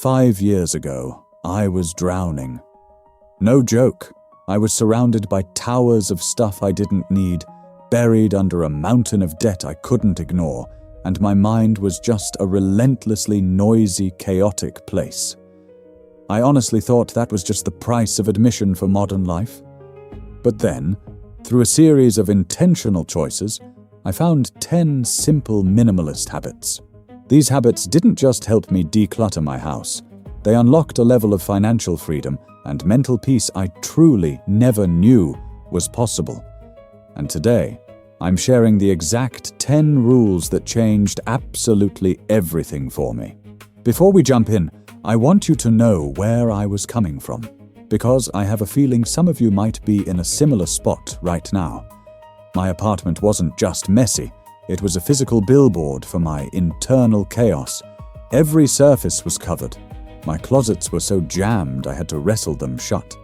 5 years ago, I was drowning. No joke, I was surrounded by towers of stuff I didn't need, buried under a mountain of debt I couldn't ignore, and my mind was just a relentlessly noisy, chaotic place. I honestly thought that was just the price of admission for modern life. But then, through a series of intentional choices, I found 10 simple minimalist habits. These habits didn't just help me declutter my house. They unlocked a level of financial freedom and mental peace I truly never knew was possible. And today, I'm sharing the exact 10 rules that changed absolutely everything for me. Before we jump in, I want you to know where I was coming from, because I have a feeling some of you might be in a similar spot right now. My apartment wasn't just messy, it was a physical billboard for my internal chaos. Every surface was covered. My closets were so jammed I had to wrestle them shut.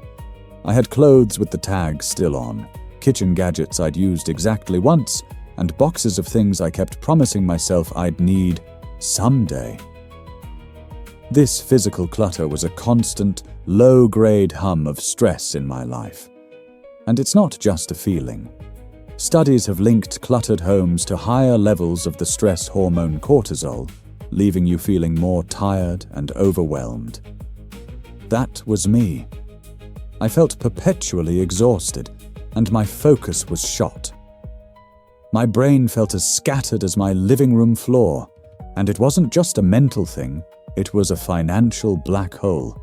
I had clothes with the tags still on, kitchen gadgets I'd used exactly once, and boxes of things I kept promising myself I'd need someday. This physical clutter was a constant, low-grade hum of stress in my life. And it's not just a feeling. Studies have linked cluttered homes to higher levels of the stress hormone cortisol, leaving you feeling more tired and overwhelmed. That was me. I felt perpetually exhausted, and my focus was shot. My brain felt as scattered as my living room floor, and it wasn't just a mental thing, it was a financial black hole.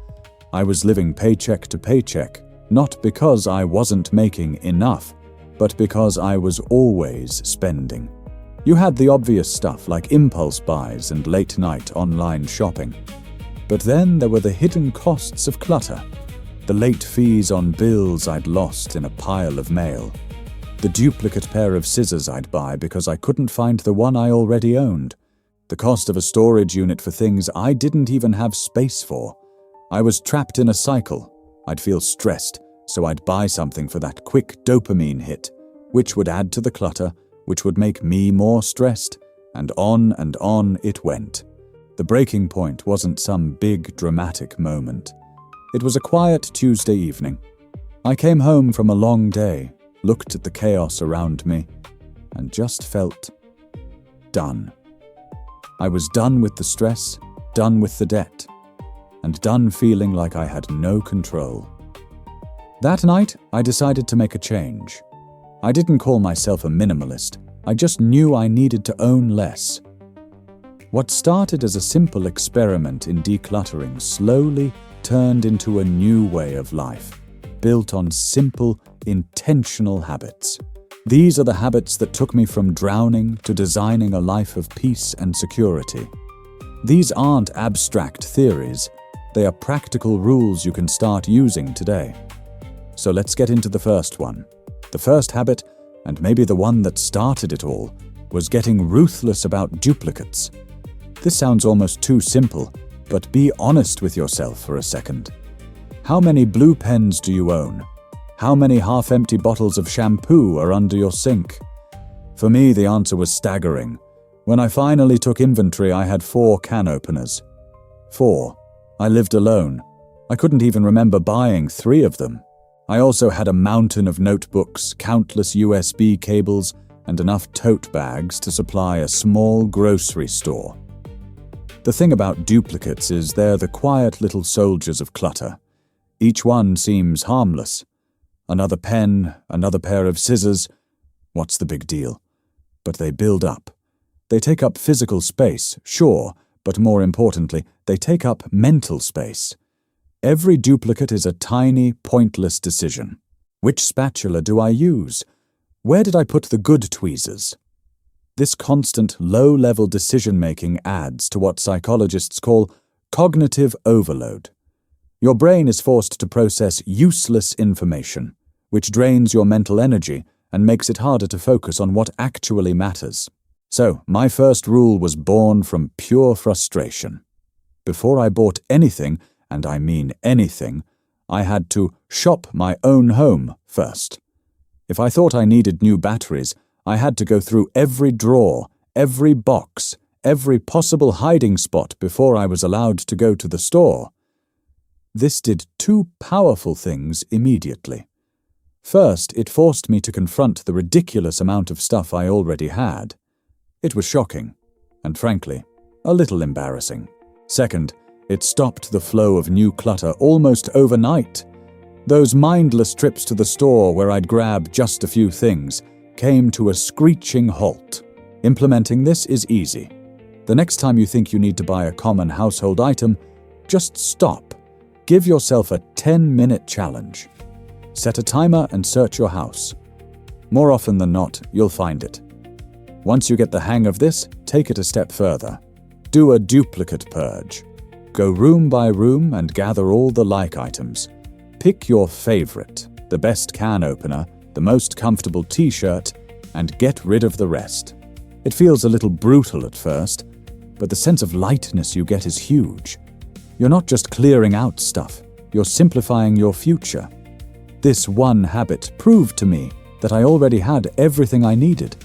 I was living paycheck to paycheck, not because I wasn't making enough, but because I was always spending. You had the obvious stuff like impulse buys and late-night online shopping. But then there were the hidden costs of clutter. The late fees on bills I'd lost in a pile of mail. The duplicate pair of scissors I'd buy because I couldn't find the one I already owned. The cost of a storage unit for things I didn't even have space for. I was trapped in a cycle. I'd feel stressed, so I'd buy something for that quick dopamine hit, which would add to the clutter, which would make me more stressed, and on it went. The breaking point wasn't some big dramatic moment. It was a quiet Tuesday evening. I came home from a long day, looked at the chaos around me, and just felt done. I was done with the stress, done with the debt, and done feeling like I had no control. That night, I decided to make a change. I didn't call myself a minimalist. I just knew I needed to own less. What started as a simple experiment in decluttering slowly turned into a new way of life, built on simple, intentional habits. These are the habits that took me from drowning to designing a life of peace and security. These aren't abstract theories. They are practical rules you can start using today. So let's get into the first one. The first habit, and maybe the one that started it all, was getting ruthless about duplicates. This sounds almost too simple, but be honest with yourself for a second. How many blue pens do you own? How many half-empty bottles of shampoo are under your sink? For me, the answer was staggering. When I finally took inventory, I had 4 can openers. 4. I lived alone. I couldn't even remember buying 3 of them. I also had a mountain of notebooks, countless USB cables, and enough tote bags to supply a small grocery store. The thing about duplicates is they're the quiet little soldiers of clutter. Each one seems harmless. Another pen, another pair of scissors. What's the big deal? But they build up. They take up physical space, sure, but more importantly, they take up mental space. Every duplicate is a tiny, pointless decision. Which spatula do I use? Where did I put the good tweezers? This constant, low-level decision-making adds to what psychologists call cognitive overload. Your brain is forced to process useless information, which drains your mental energy and makes it harder to focus on what actually matters. So, my first rule was born from pure frustration. Before I bought anything, and I mean anything, I had to shop my own home first. If I thought I needed new batteries, I had to go through every drawer, every box, every possible hiding spot before I was allowed to go to the store. This did two powerful things immediately. First, it forced me to confront the ridiculous amount of stuff I already had. It was shocking, and frankly, a little embarrassing. Second, it stopped the flow of new clutter almost overnight. Those mindless trips to the store where I'd grab just a few things came to a screeching halt. Implementing this is easy. The next time you think you need to buy a common household item, just stop. Give yourself a 10-minute challenge. Set a timer and search your house. More often than not, you'll find it. Once you get the hang of this, take it a step further. Do a duplicate purge. Go room by room and gather all the like items. Pick your favorite, the best can opener, the most comfortable t-shirt, and get rid of the rest. It feels a little brutal at first, but the sense of lightness you get is huge. You're not just clearing out stuff, you're simplifying your future. This one habit proved to me that I already had everything I needed.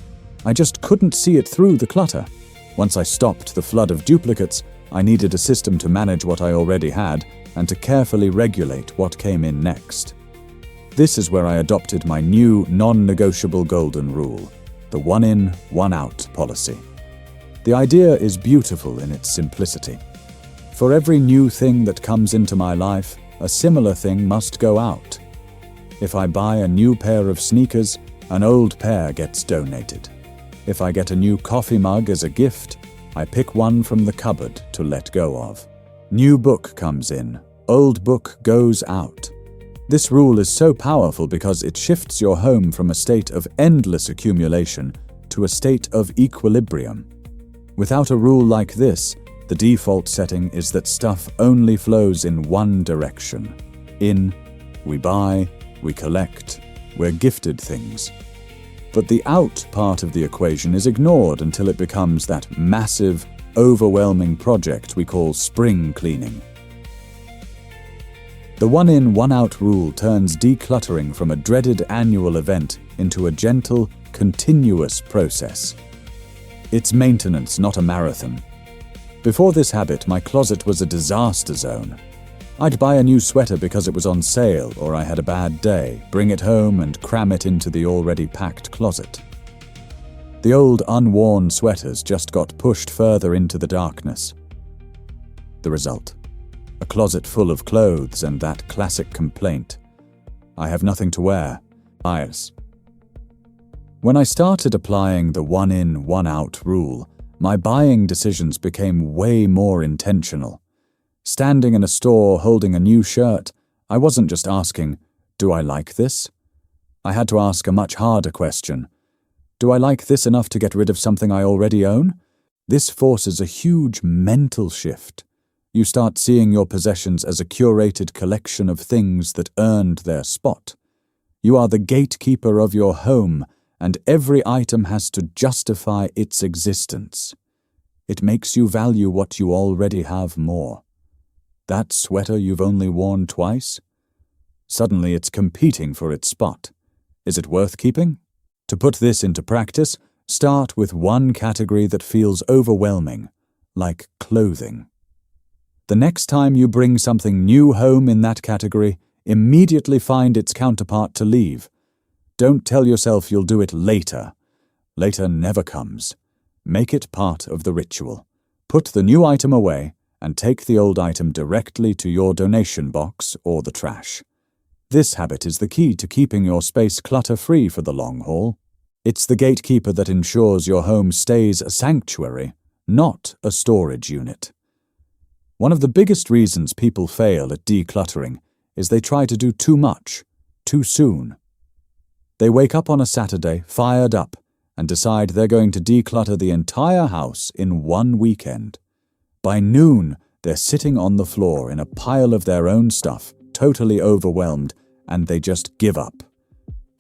I just couldn't see it through the clutter. Once I stopped the flood of duplicates, I needed a system to manage what I already had and to carefully regulate what came in next. This is where I adopted my new non-negotiable golden rule, the one-in, one-out policy. The idea is beautiful in its simplicity. For every new thing that comes into my life, a similar thing must go out. If I buy a new pair of sneakers, an old pair gets donated. If I get a new coffee mug as a gift, I pick one from the cupboard to let go of. New book comes in, old book goes out. This rule is so powerful because it shifts your home from a state of endless accumulation to a state of equilibrium. Without a rule like this, the default setting is that stuff only flows in one direction. In, we buy, we collect, we're gifted things. But the out part of the equation is ignored until it becomes that massive, overwhelming project we call spring cleaning. The one-in, one-out rule turns decluttering from a dreaded annual event into a gentle, continuous process. It's maintenance, not a marathon. Before this habit, my closet was a disaster zone. I'd buy a new sweater because it was on sale or I had a bad day, bring it home and cram it into the already packed closet. The old unworn sweaters just got pushed further into the darkness. The result: a closet full of clothes and that classic complaint: I have nothing to wear. Bias. When I started applying the one-in, one-out rule, my buying decisions became way more intentional. Standing in a store holding a new shirt, I wasn't just asking, do I like this? I had to ask a much harder question. Do I like this enough to get rid of something I already own? This forces a huge mental shift. You start seeing your possessions as a curated collection of things that earned their spot. You are the gatekeeper of your home, and every item has to justify its existence. It makes you value what you already have more. That sweater you've only worn twice? Suddenly it's competing for its spot. Is it worth keeping? To put this into practice, start with one category that feels overwhelming, like clothing. The next time you bring something new home in that category, immediately find its counterpart to leave. Don't tell yourself you'll do it later. Later never comes. Make it part of the ritual. Put the new item away and take the old item directly to your donation box or the trash. This habit is the key to keeping your space clutter-free for the long haul. It's the gatekeeper that ensures your home stays a sanctuary, not a storage unit. One of the biggest reasons people fail at decluttering is they try to do too much, too soon. They wake up on a Saturday, fired up, and decide they're going to declutter the entire house in one weekend. By noon, they're sitting on the floor in a pile of their own stuff, totally overwhelmed, and they just give up.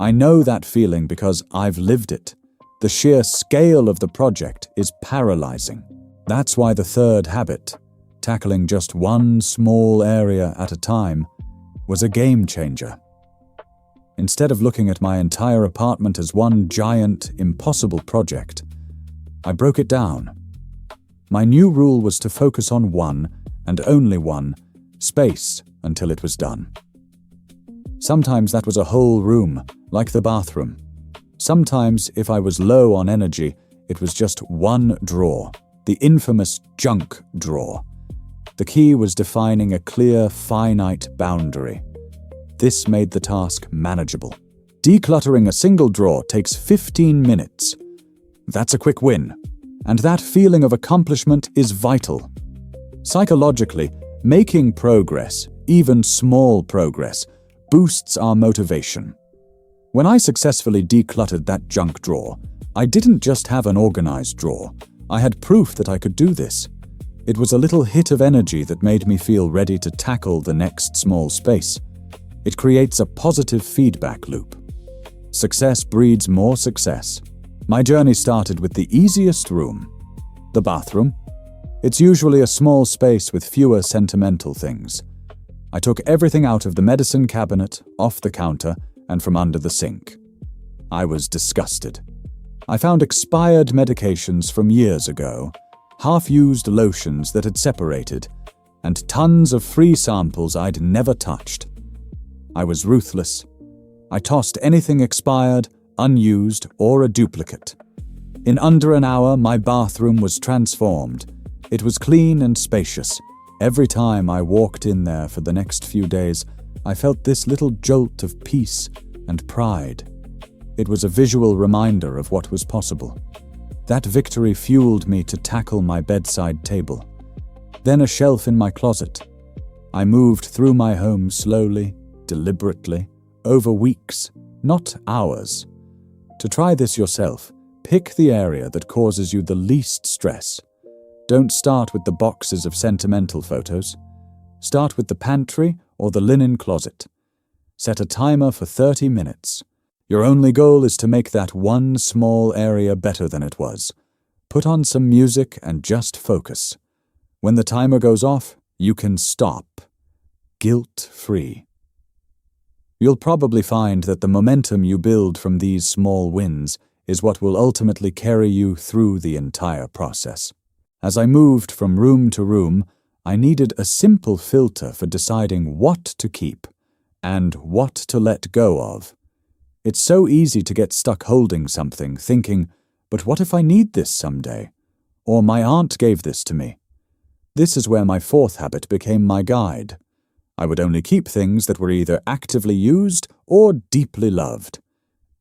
I know that feeling because I've lived it. The sheer scale of the project is paralyzing. That's why the third habit, tackling just one small area at a time, was a game changer. Instead of looking at my entire apartment as one giant, impossible project, I broke it down. My new rule was to focus on one, and only one, space until it was done. Sometimes that was a whole room, like the bathroom. Sometimes, if I was low on energy, it was just one drawer, the infamous junk drawer. The key was defining a clear, finite boundary. This made the task manageable. Decluttering a single drawer takes 15 minutes. That's a quick win, and that feeling of accomplishment is vital. Psychologically, making progress, even small progress, boosts our motivation. When I successfully decluttered that junk drawer, I didn't just have an organized drawer. I had proof that I could do this. It was a little hit of energy that made me feel ready to tackle the next small space. It creates a positive feedback loop. Success breeds more success. My journey started with the easiest room, the bathroom. It's usually a small space with fewer sentimental things. I took everything out of the medicine cabinet, off the counter, and from under the sink. I was disgusted. I found expired medications from years ago, half-used lotions that had separated, and tons of free samples I'd never touched. I was ruthless. I tossed anything expired, unused, or a duplicate. In under an hour, my bathroom was transformed. It was clean and spacious. Every time I walked in there for the next few days, I felt this little jolt of peace and pride. It was a visual reminder of what was possible. That victory fueled me to tackle my bedside table. Then a shelf in my closet. I moved through my home slowly, deliberately, over weeks, not hours. To try this yourself, pick the area that causes you the least stress. Don't start with the boxes of sentimental photos. Start with the pantry or the linen closet. Set a timer for 30 minutes. Your only goal is to make that one small area better than it was. Put on some music and just focus. When the timer goes off, you can stop. Guilt-free. You'll probably find that the momentum you build from these small wins is what will ultimately carry you through the entire process. As I moved from room to room, I needed a simple filter for deciding what to keep and what to let go of. It's so easy to get stuck holding something, thinking, but what if I need this someday? Or my aunt gave this to me. This is where my fourth habit became my guide. I would only keep things that were either actively used or deeply loved.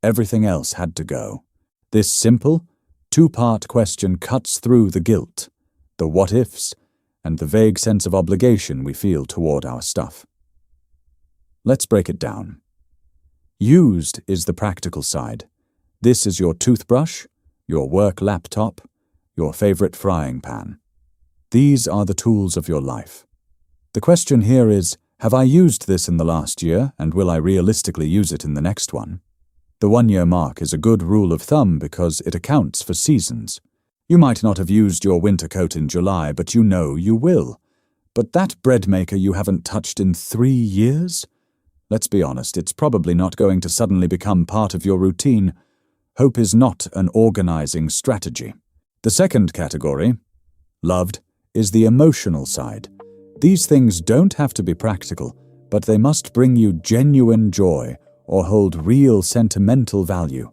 Everything else had to go. This simple, two-part question cuts through the guilt, the what-ifs, and the vague sense of obligation we feel toward our stuff. Let's break it down. Used is the practical side. This is your toothbrush, your work laptop, your favorite frying pan. These are the tools of your life. The question here is, have I used this in the last year, and will I realistically use it in the next one? The 1-year mark is a good rule of thumb because it accounts for seasons. You might not have used your winter coat in July, but you know you will. But that bread maker you haven't touched in 3 years? Let's be honest, it's probably not going to suddenly become part of your routine. Hope is not an organizing strategy. The second category, loved, is the emotional side. These things don't have to be practical, but they must bring you genuine joy or hold real sentimental value.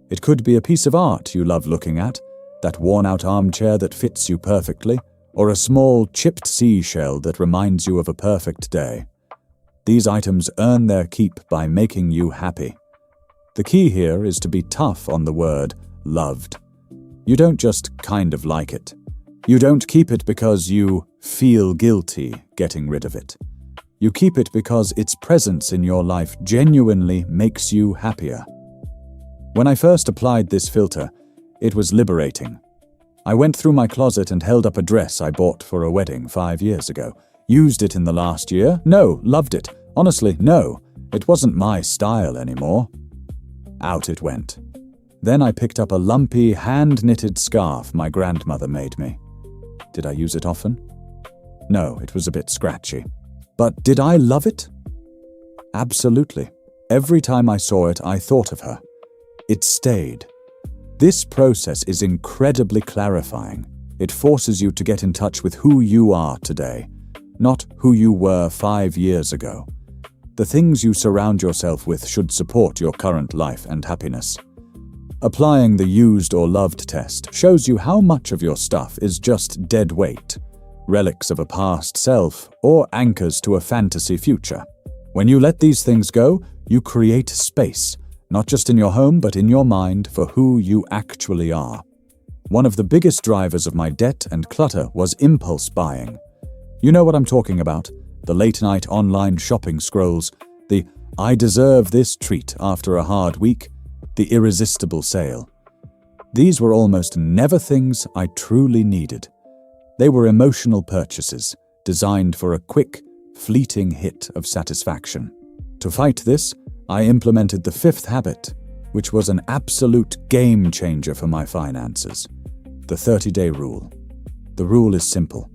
It could be a piece of art you love looking at, that worn-out armchair that fits you perfectly, or a small chipped seashell that reminds you of a perfect day. These items earn their keep by making you happy. The key here is to be tough on the word loved. You don't just kind of like it. You don't keep it because you feel guilty getting rid of it. You keep it because its presence in your life genuinely makes you happier. When I first applied this filter, it was liberating. I went through my closet and held up a dress I bought for a wedding 5 years ago. Used it in the last year? No. Loved it? Honestly, no. It wasn't my style anymore. Out it went. Then I picked up a lumpy, hand-knitted scarf my grandmother made me. Did I use it often? No, it was a bit scratchy. But did I love it? Absolutely. Every time I saw it, I thought of her. It stayed. This process is incredibly clarifying. It forces you to get in touch with who you are today, not who you were 5 years ago. The things you surround yourself with should support your current life and happiness. Applying the used or loved test shows you how much of your stuff is just dead weight, relics of a past self, or anchors to a fantasy future. When you let these things go, you create space, not just in your home but in your mind, for who you actually are. One of the biggest drivers of my debt and clutter was impulse buying. You know what I'm talking about, the late-night online shopping scrolls, the "I deserve this treat after a hard week," the irresistible sale. These were almost never things I truly needed. They were emotional purchases, designed for a quick, fleeting hit of satisfaction. To fight this, I implemented the 5th habit, which was an absolute game changer for my finances: the 30-day rule. The rule is simple.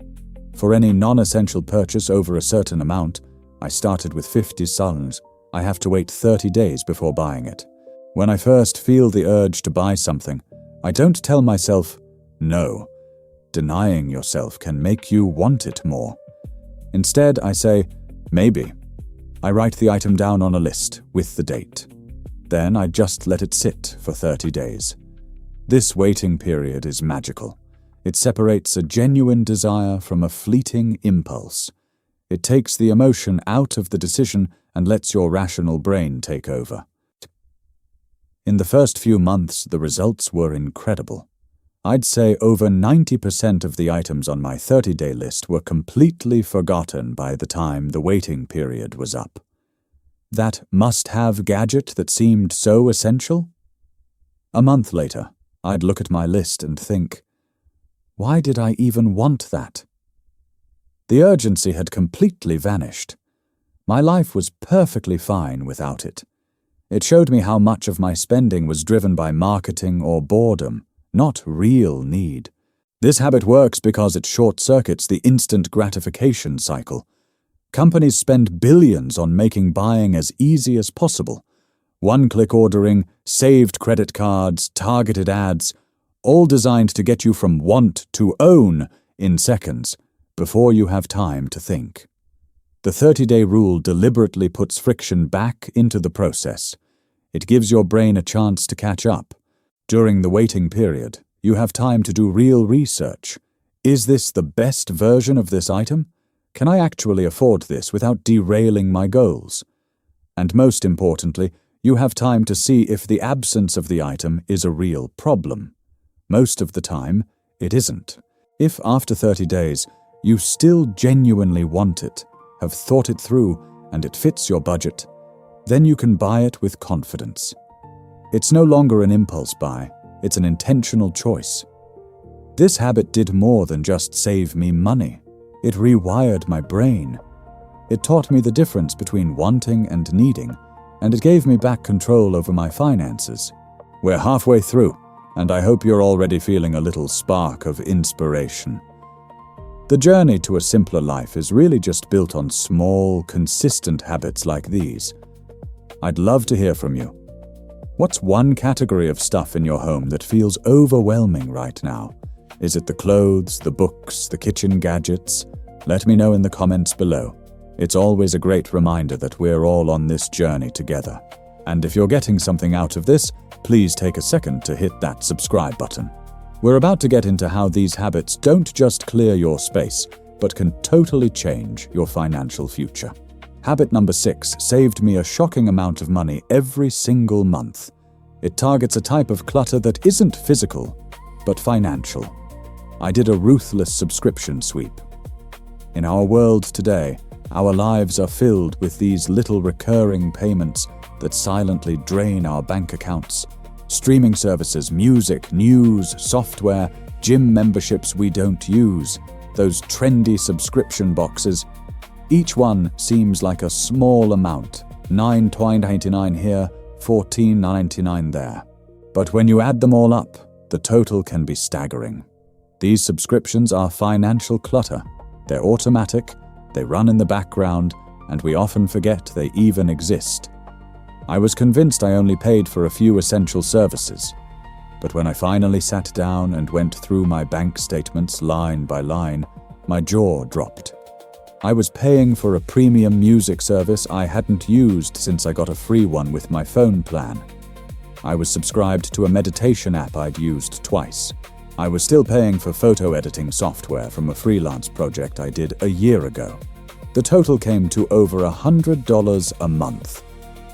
For any non-essential purchase over a certain amount, I started with 50 sols, I have to wait 30 days before buying it. When I first feel the urge to buy something, I don't tell myself, no. Denying yourself can make you want it more. Instead, I say, maybe. I write the item down on a list with the date. Then I just let it sit for 30 days. This waiting period is magical. It separates a genuine desire from a fleeting impulse. It takes the emotion out of the decision and lets your rational brain take over. In the first few months, the results were incredible. I'd say over 90% of the items on my 30-day list were completely forgotten by the time the waiting period was up. That must-have gadget that seemed so essential? A month later, I'd look at my list and think, why did I even want that? The urgency had completely vanished. My life was perfectly fine without it. It showed me how much of my spending was driven by marketing or boredom, not real need. This habit works because it short-circuits the instant gratification cycle. Companies spend billions on making buying as easy as possible. One-click ordering, saved credit cards, targeted ads, all designed to get you from want to own in seconds, before you have time to think. The 30-day rule deliberately puts friction back into the process. It gives your brain a chance to catch up. During the waiting period, you have time to do real research. Is this the best version of this item? Can I actually afford this without derailing my goals? And most importantly, you have time to see if the absence of the item is a real problem. Most of the time, it isn't. If after 30 days, you still genuinely want it, have thought it through, and it fits your budget, then you can buy it with confidence. It's no longer an impulse buy, it's an intentional choice. This habit did more than just save me money. It rewired my brain. It taught me the difference between wanting and needing, and it gave me back control over my finances. We're halfway through, and I hope you're already feeling a little spark of inspiration. The journey to a simpler life is really just built on small, consistent habits like these. I'd love to hear from you. What's one category of stuff in your home that feels overwhelming right now? Is it the clothes, the books, the kitchen gadgets? Let me know in the comments below. It's always a great reminder that we're all on this journey together. And if you're getting something out of this, please take a second to hit that subscribe button. We're about to get into how these habits don't just clear your space, but can totally change your financial future. Habit number 6 saved me a shocking amount of money every single month. It targets a type of clutter that isn't physical, but financial. I did a ruthless subscription sweep. In our world today, our lives are filled with these little recurring payments that silently drain our bank accounts. Streaming services, music, news, software, gym memberships we don't use, those trendy subscription boxes. Each one seems like a small amount, $9.99 here, $14.99 there. But when you add them all up, the total can be staggering. These subscriptions are financial clutter. They're automatic, they run in the background, and we often forget they even exist. I was convinced I only paid for a few essential services. But when I finally sat down and went through my bank statements line by line, my jaw dropped. I was paying for a premium music service I hadn't used since I got a free one with my phone plan. I was subscribed to a meditation app I'd used twice. I was still paying for photo editing software from a freelance project I did a year ago. The total came to over $100 a month.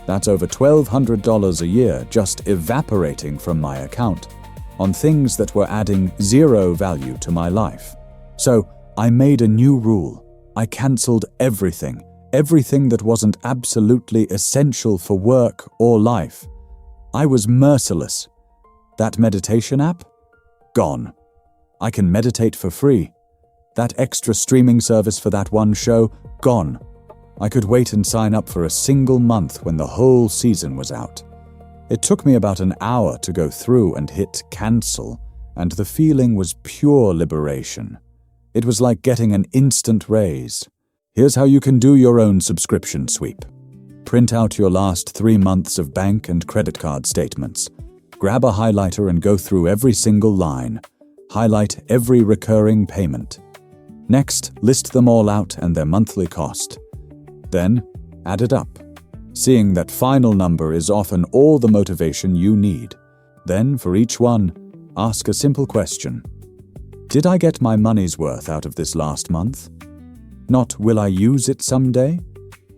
That's over $1,200 a year just evaporating from my account on things that were adding zero value to my life. So I made a new rule. I cancelled everything that wasn't absolutely essential for work or life. I was merciless. That meditation app? Gone. I can meditate for free. That extra streaming service for that one show? Gone. I could wait and sign up for a single month when the whole season was out. It took me about an hour to go through and hit cancel, and the feeling was pure liberation. It was like getting an instant raise. Here's how you can do your own subscription sweep. Print out your last 3 months of bank and credit card statements. Grab a highlighter and go through every single line. Highlight every recurring payment. Next, list them all out and their monthly cost. Then, add it up. Seeing that final number is often all the motivation you need. Then, for each one, ask a simple question. Did I get my money's worth out of this last month? Not will I use it someday,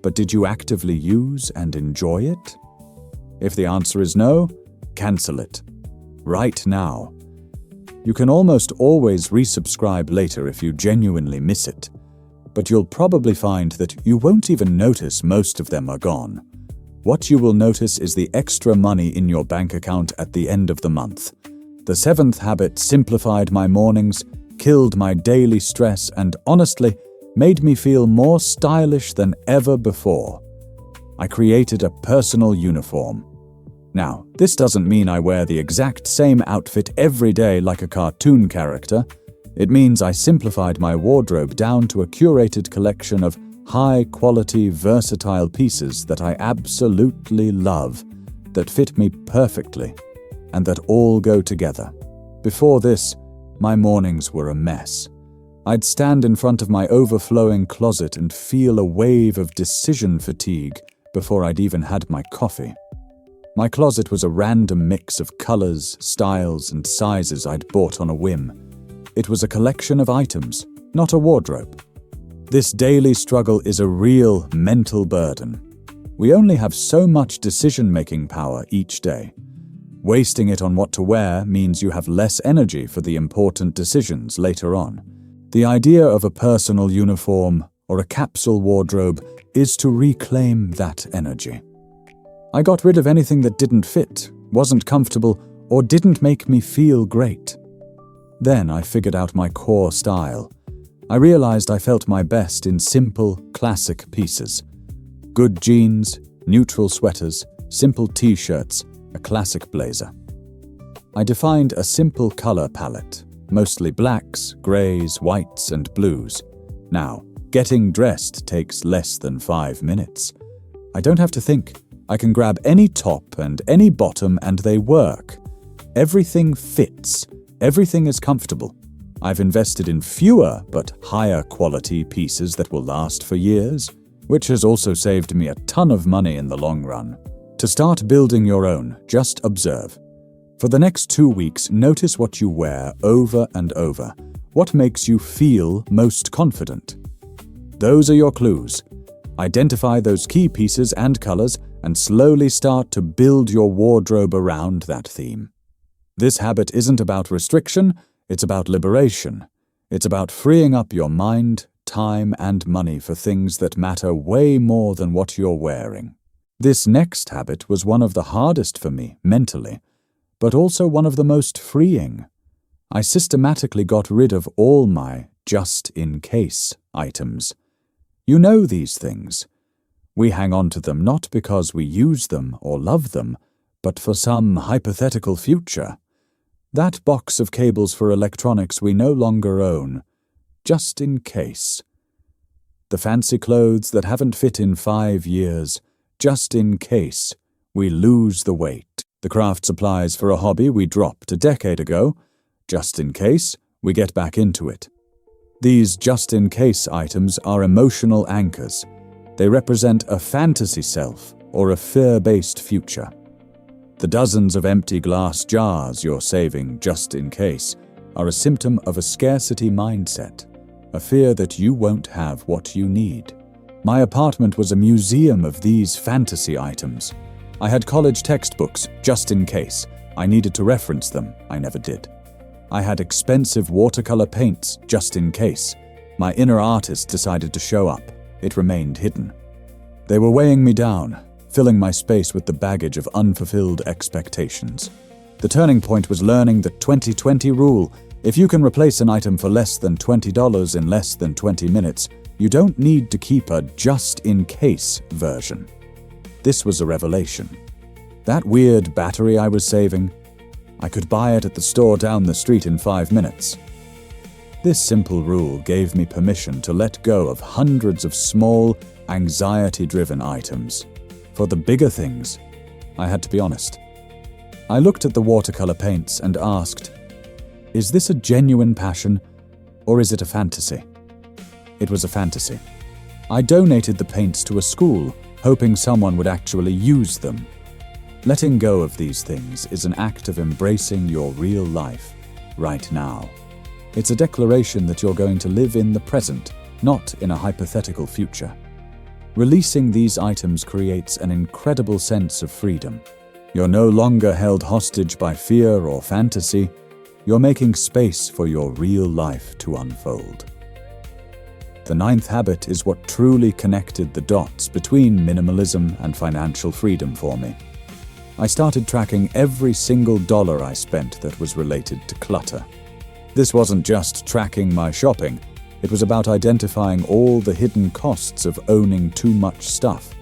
but did you actively use and enjoy it? If the answer is no, cancel it. Right now. You can almost always resubscribe later if you genuinely miss it, but you'll probably find that you won't even notice most of them are gone. What you will notice is the extra money in your bank account at the end of the month. The 7th habit simplified my mornings, killed my daily stress, and honestly, made me feel more stylish than ever before. I created a personal uniform. Now, this doesn't mean I wear the exact same outfit every day like a cartoon character. It means I simplified my wardrobe down to a curated collection of high-quality, versatile pieces that I absolutely love, that fit me perfectly, and that all go together. Before this, my mornings were a mess. I'd stand in front of my overflowing closet and feel a wave of decision fatigue before I'd even had my coffee. My closet was a random mix of colors, styles, and sizes I'd bought on a whim. It was a collection of items, not a wardrobe. This daily struggle is a real mental burden. We only have so much decision-making power each day. Wasting it on what to wear means you have less energy for the important decisions later on. The idea of a personal uniform or a capsule wardrobe is to reclaim that energy. I got rid of anything that didn't fit, wasn't comfortable, or didn't make me feel great. Then I figured out my core style. I realized I felt my best in simple, classic pieces. Good jeans, neutral sweaters, simple t-shirts, a classic blazer. I defined a simple color palette, mostly blacks, grays, whites, and blues. Now, getting dressed takes less than 5 minutes. I don't have to think. I can grab any top and any bottom and they work. Everything fits. Everything is comfortable. I've invested in fewer but higher quality pieces that will last for years, which has also saved me a ton of money in the long run. To start building your own, just observe. For the next 2 weeks, notice what you wear over and over. What makes you feel most confident? Those are your clues. Identify those key pieces and colors and slowly start to build your wardrobe around that theme. This habit isn't about restriction, it's about liberation. It's about freeing up your mind, time, and money for things that matter way more than what you're wearing. This next habit was one of the hardest for me, mentally, but also one of the most freeing. I systematically got rid of all my just-in-case items. You know these things. We hang on to them not because we use them or love them, but for some hypothetical future. That box of cables for electronics we no longer own, just in case. The fancy clothes that haven't fit in 5 years, just in case we lose the weight. The craft supplies for a hobby we dropped a decade ago, just in case we get back into it. These just-in-case items are emotional anchors. They represent a fantasy self or a fear-based future. The dozens of empty glass jars you're saving just in case are a symptom of a scarcity mindset, a fear that you won't have what you need. My apartment was a museum of these fantasy items. I had college textbooks just in case. I needed to reference them. I never did. I had expensive watercolor paints just in case. My inner artist decided to show up. It remained hidden. They were weighing me down, filling my space with the baggage of unfulfilled expectations. The turning point was learning the 20-20 rule. If you can replace an item for less than $20 in less than 20 minutes, you don't need to keep a just-in-case version. This was a revelation. That weird battery I was saving, I could buy it at the store down the street in 5 minutes. This simple rule gave me permission to let go of hundreds of small, anxiety-driven items. For the bigger things, I had to be honest. I looked at the watercolor paints and asked, is this a genuine passion, or is it a fantasy? It was a fantasy. I donated the paints to a school, hoping someone would actually use them. Letting go of these things is an act of embracing your real life, right now. It's a declaration that you're going to live in the present, not in a hypothetical future. Releasing these items creates an incredible sense of freedom. You're no longer held hostage by fear or fantasy. You're making space for your real life to unfold. The 9th habit is what truly connected the dots between minimalism and financial freedom for me. I started tracking every single dollar I spent that was related to clutter. This wasn't just tracking my shopping. It was about identifying all the hidden costs of owning too much stuff.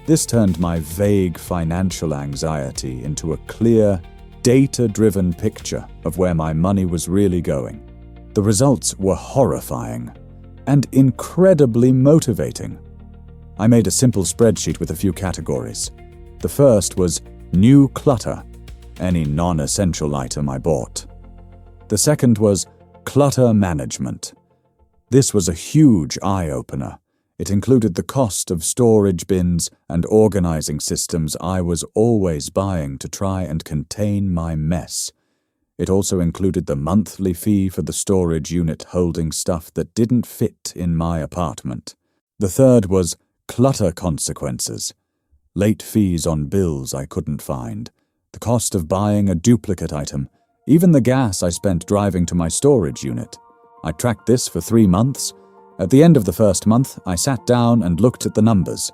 This turned my vague financial anxiety into a clear, data-driven picture of where my money was really going. The results were horrifying and incredibly motivating. I made a simple spreadsheet with a few categories. The first was new clutter, any non-essential item I bought. The second was clutter management. This was a huge eye-opener. It included the cost of storage bins and organizing systems I was always buying to try and contain my mess. It also included the monthly fee for the storage unit holding stuff that didn't fit in my apartment. The third was clutter consequences. Late fees on bills I couldn't find, the cost of buying a duplicate item, even the gas I spent driving to my storage unit. I tracked this for 3 months. At the end of the first month, I sat down and looked at the numbers.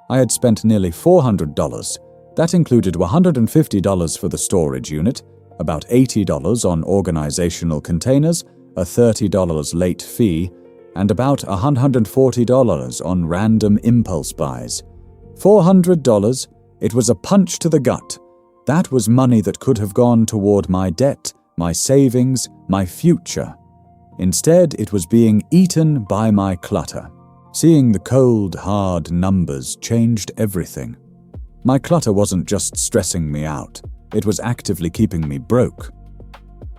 I had spent nearly $400. That included $150 for the storage unit, about $80 on organizational containers, a $30 late fee, and about $140 on random impulse buys. $400, it was a punch to the gut. That was money that could have gone toward my debt, my savings, my future. Instead, it was being eaten by my clutter. Seeing the cold, hard numbers changed everything. My clutter wasn't just stressing me out. It was actively keeping me broke.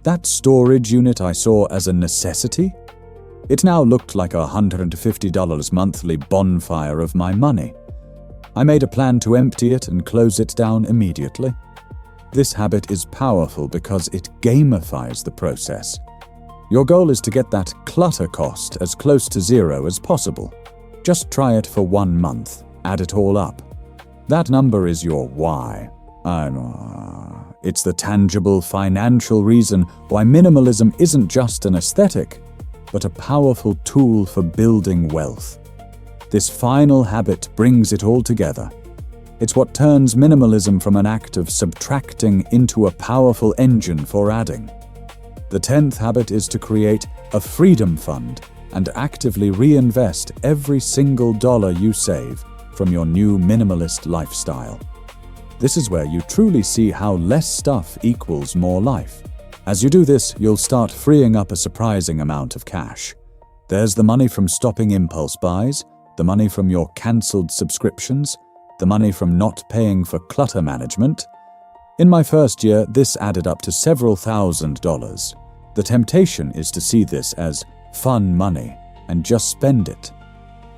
That storage unit I saw as a necessity, it now looked like a $150 monthly bonfire of my money. I made a plan to empty it and close it down immediately. This habit is powerful because it gamifies the process. Your goal is to get that clutter cost as close to zero as possible. Just try it for 1 month. Add it all up. That number is your why. It's the tangible financial reason why minimalism isn't just an aesthetic, but a powerful tool for building wealth. This final habit brings it all together. It's what turns minimalism from an act of subtracting into a powerful engine for adding. The 10th habit is to create a freedom fund and actively reinvest every single dollar you save from your new minimalist lifestyle. This is where you truly see how less stuff equals more life. As you do this, you'll start freeing up a surprising amount of cash. There's the money from stopping impulse buys, the money from your cancelled subscriptions, the money from not paying for clutter management. In my first year, this added up to several $1,000s. The temptation is to see this as fun money and just spend it.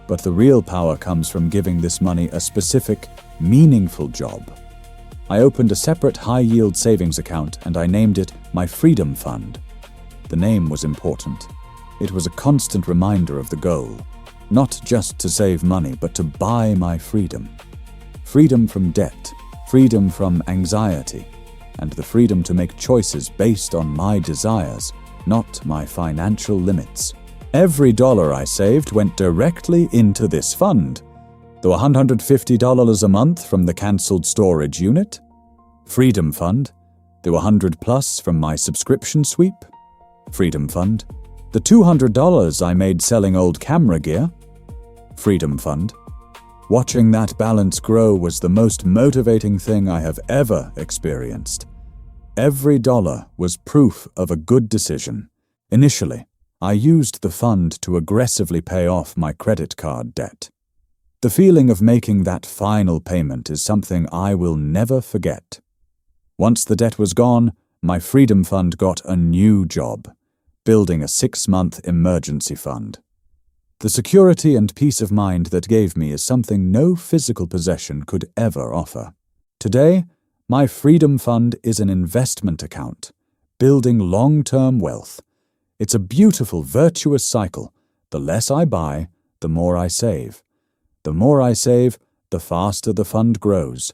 But the real power comes from giving this money a specific, meaningful job. I opened a separate high-yield savings account and I named it my Freedom Fund. The name was important. It was a constant reminder of the goal, not just to save money, but to buy my freedom. Freedom from debt, freedom from anxiety, and the freedom to make choices based on my desires, not my financial limits. Every dollar I saved went directly into this fund. The $150 a month from the cancelled storage unit, Freedom Fund. The $100+ from my subscription sweep, Freedom Fund. The $200 I made selling old camera gear, Freedom Fund. Watching that balance grow was the most motivating thing I have ever experienced. Every dollar was proof of a good decision. Initially, I used the fund to aggressively pay off my credit card debt. The feeling of making that final payment is something I will never forget. Once the debt was gone, my Freedom Fund got a new job, building a 6-month emergency fund. The security and peace of mind that gave me is something no physical possession could ever offer. Today, my Freedom Fund is an investment account, building long-term wealth. It's a beautiful, virtuous cycle. The less I buy, the more I save. The more I save, the faster the fund grows.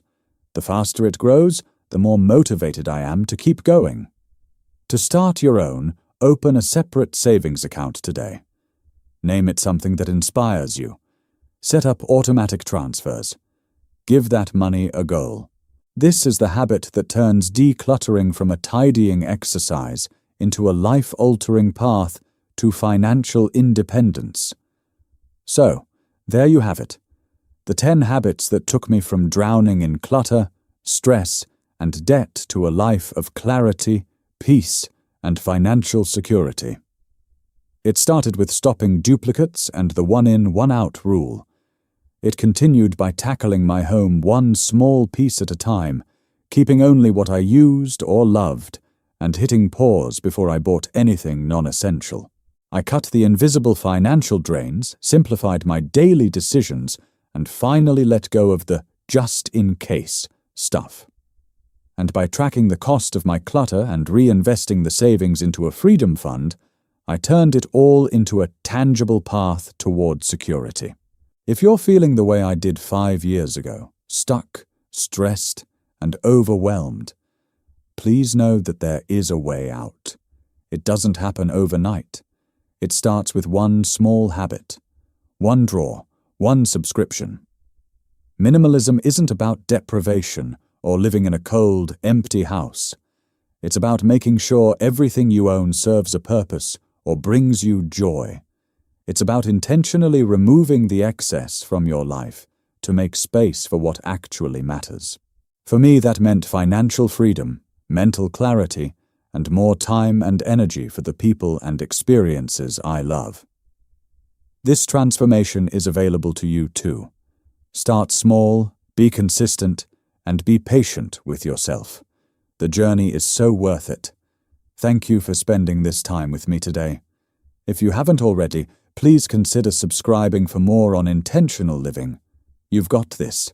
The faster it grows, the more motivated I am to keep going. To start your own, open a separate savings account today. Name it something that inspires you. Set up automatic transfers. Give that money a goal. This is the habit that turns decluttering from a tidying exercise into a life-altering path to financial independence. So, there you have it. The 10 habits that took me from drowning in clutter, stress, and debt to a life of clarity, peace, and financial security. It started with stopping duplicates and the one-in, one-out rule. It continued by tackling my home one small piece at a time, keeping only what I used or loved, and hitting pause before I bought anything non-essential. I cut the invisible financial drains, simplified my daily decisions, and finally let go of the just-in-case stuff. And by tracking the cost of my clutter and reinvesting the savings into a freedom fund, I turned it all into a tangible path toward security. If you're feeling the way I did 5 years ago, stuck, stressed, and overwhelmed, please know that there is a way out. It doesn't happen overnight. It starts with one small habit, one drawer, one subscription. Minimalism isn't about deprivation or living in a cold, empty house. It's about making sure everything you own serves a purpose or brings you joy. It's about intentionally removing the excess from your life to make space for what actually matters. For me, that meant financial freedom, mental clarity, and more time and energy for the people and experiences I love. This transformation is available to you too. Start small, be consistent, and be patient with yourself. The journey is so worth it. Thank you for spending this time with me today. If you haven't already, please consider subscribing for more on intentional living. You've got this.